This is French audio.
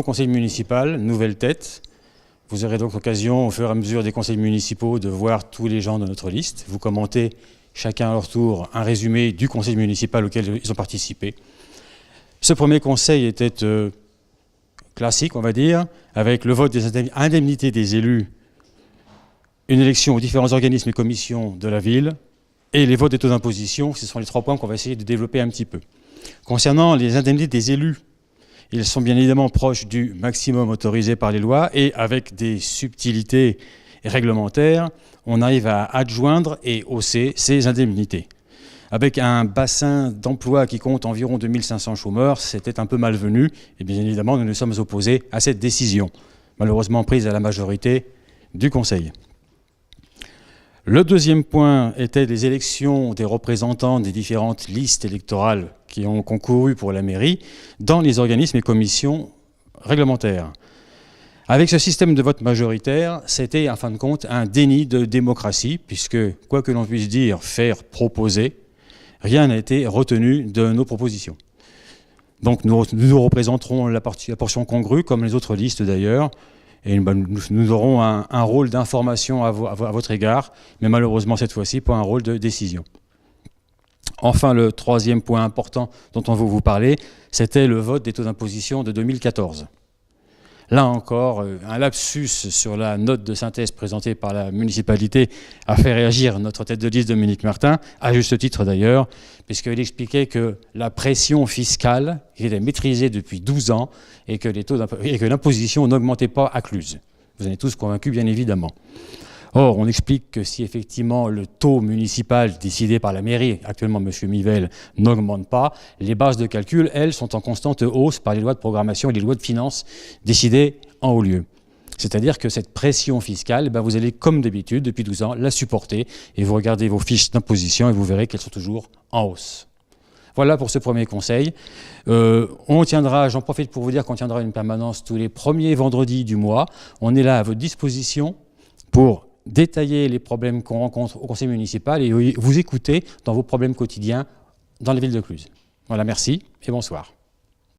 nouveau conseil municipal, nouvelle tête. Vous aurez donc l'occasion, au fur et à mesure des conseils municipaux, de voir tous les gens de notre liste. Vous commentez chacun à leur tour un résumé du conseil municipal auquel ils ont participé. Ce premier conseil était classique, on va dire, avec le vote des indemnités des élus, une élection aux différents organismes et commissions de la ville, et les votes des taux d'imposition. Ce sont les 3 points qu'on va essayer de développer un petit peu. Concernant les indemnités des élus, ils sont bien évidemment proches du maximum autorisé par les lois, et avec des subtilités réglementaires, on arrive à adjoindre et hausser ces indemnités. Avec un bassin d'emploi qui compte environ 2500 chômeurs, c'était un peu malvenu, et bien évidemment nous nous sommes opposés à cette décision, malheureusement prise à la majorité du Conseil. Le deuxième point était les élections des représentants des différentes listes électorales qui ont concouru pour la mairie dans les organismes et commissions réglementaires. Avec ce système de vote majoritaire, c'était en fin de compte un déni de démocratie, puisque, quoi que l'on puisse dire, faire proposer, rien n'a été retenu de nos propositions. Donc nous représenterons la portion congrue, comme les autres listes d'ailleurs, et nous aurons un rôle d'information à votre égard, mais malheureusement cette fois-ci pas un rôle de décision. Enfin, le troisième point important dont on veut vous parler, c'était le vote des taux d'imposition de 2014. Là encore, un lapsus sur la note de synthèse présentée par la municipalité a fait réagir notre tête de liste Dominique Martin, à juste titre d'ailleurs, puisqu'il expliquait que la pression fiscale était maîtrisée depuis 12 ans et que l'imposition n'augmentait pas à Cluses. Vous en êtes tous convaincus, bien évidemment. Or, on explique que si effectivement le taux municipal décidé par la mairie, actuellement M. Mivelle, n'augmente pas, les bases de calcul, elles, sont en constante hausse par les lois de programmation et les lois de finances décidées en haut lieu. C'est-à-dire que cette pression fiscale, vous allez, comme d'habitude, depuis 12 ans, la supporter et vous regardez vos fiches d'imposition et vous verrez qu'elles sont toujours en hausse. Voilà pour ce premier conseil. On tiendra, j'en profite pour vous dire qu'on tiendra une permanence tous les premiers vendredis du mois. On est là à votre disposition pour détailler les problèmes qu'on rencontre au conseil municipal et vous écouter dans vos problèmes quotidiens dans la ville de Cluses. Voilà, merci et bonsoir.